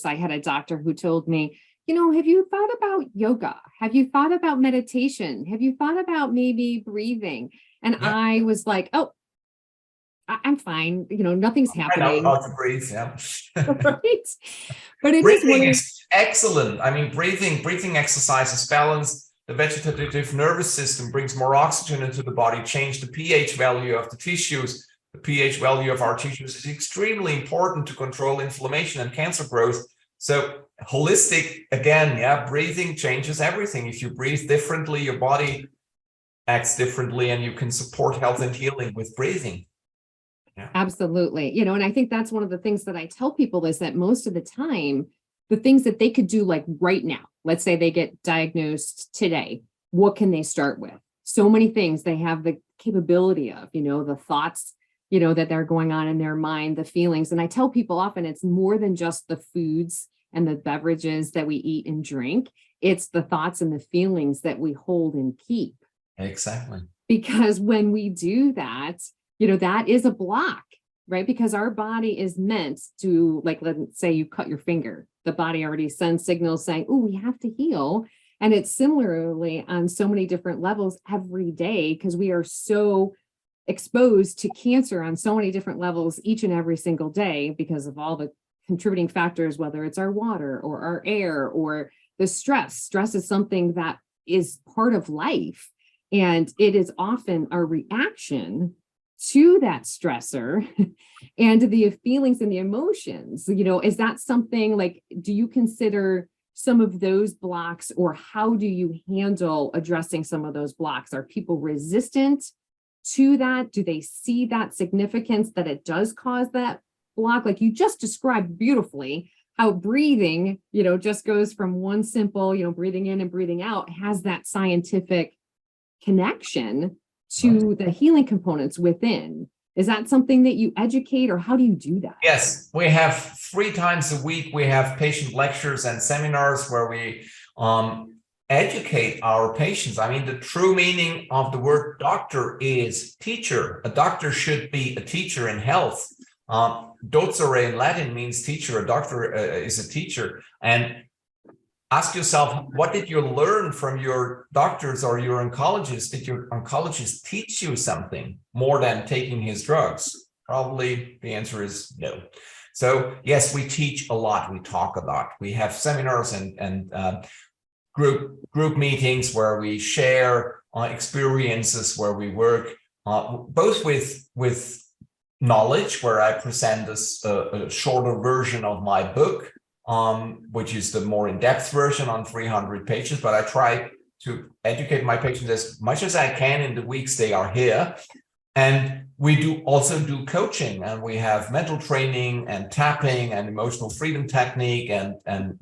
years, I had a doctor who told me, have you thought about yoga? Have you thought about meditation? Have you thought about maybe breathing? And Yeah. I was like, oh, I'm fine. Nothing's happening. I know how to breathe. Yeah. Right. But it Breathing is is excellent. I mean, breathing exercises balance the vegetative nervous system, brings more oxygen into the body, change the pH value of the tissues. The pH value of our tissues is extremely important to control inflammation and cancer growth. So holistic, again, yeah, breathing changes everything. If you breathe differently, your body acts differently, and you can support health and healing with breathing. Yeah. Absolutely. And I think that's one of the things that I tell people is that most of the time, the things that they could do like right now, let's say they get diagnosed today, what can they start with? So many things they have the capability of, the thoughts, that they're going on in their mind, the feelings. And I tell people often it's more than just the foods and the beverages that we eat and drink. It's the thoughts and the feelings that we hold and keep. Exactly. Because when we do that, that is a block, right? Because our body is meant to, like, let's say you cut your finger, the body already sends signals saying, oh, we have to heal. And it's similarly on so many different levels every day, because we are so exposed to cancer on so many different levels each and every single day because of all the contributing factors, whether it's our water or our air or the stress. Stress is something that is part of life. And it is often our reaction to that stressor and the feelings and the emotions. Is that something like, do you consider some of those blocks, or how do you handle addressing some of those blocks? Are people resistant to that? Do they see that significance that it does cause that block? Like you just described beautifully how breathing, just goes from one simple, breathing in and breathing out, has that scientific connection to the healing components within. Is that something that you educate, or how do you do that? Yes, we have 3 times a week. We have patient lectures and seminars where we educate our patients. I mean, the true meaning of the word doctor is teacher. A doctor should be a teacher in health. Docere in Latin means teacher. A doctor is a teacher. And ask yourself, what did you learn from your doctors or your oncologists? Did your oncologist teach you something more than taking his drugs? Probably the answer is no. So yes, we teach a lot. We talk a lot. We have seminars and group meetings where we share experiences, where we work both with knowledge, where I present a shorter version of my book, which is the more in-depth version on 300 pages, but I try to educate my patients as much as I can in the weeks they are here. And we also do coaching, and we have mental training and tapping and emotional freedom technique, and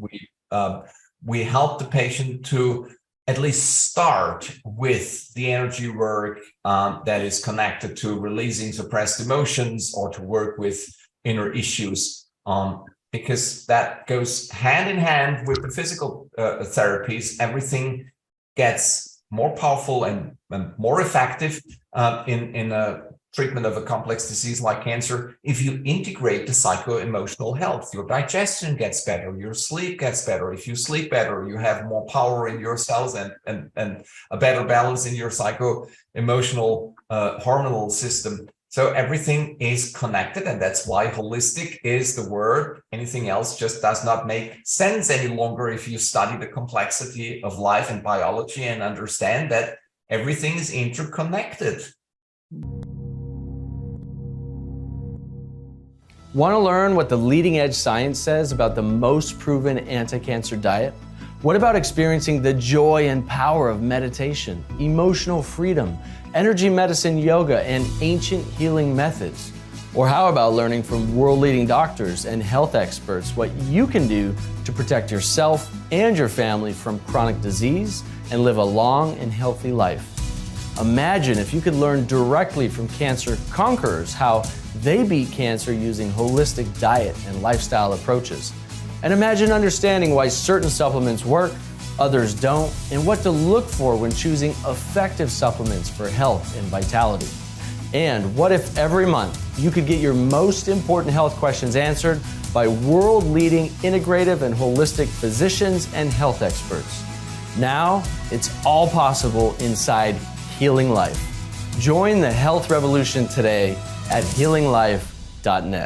we help the patient to at least start with the energy work that is connected to releasing suppressed emotions, or to work with inner issues. Because that goes hand in hand with the physical therapies. Everything gets more powerful and more effective in a treatment of a complex disease like cancer if you integrate the psycho-emotional health. Your digestion gets better, your sleep gets better. If you sleep better, you have more power in your cells and a better balance in your psycho-emotional hormonal system. So everything is connected, and that's why holistic is the word. Anything else just does not make sense any longer if you study the complexity of life and biology and understand that everything is interconnected. Want to learn what the leading edge science says about the most proven anti-cancer diet? What about experiencing the joy and power of meditation, emotional freedom, energy medicine, yoga, and ancient healing methods? Or how about learning from world-leading doctors and health experts what you can do to protect yourself and your family from chronic disease and live a long and healthy life? Imagine if you could learn directly from cancer conquerors how they beat cancer using holistic diet and lifestyle approaches. And imagine understanding why certain supplements work, others don't, and what to look for when choosing effective supplements for health and vitality. And what if every month you could get your most important health questions answered by world-leading integrative and holistic physicians and health experts? Now, it's all possible inside Healing Life. Join the health revolution today at healinglife.net.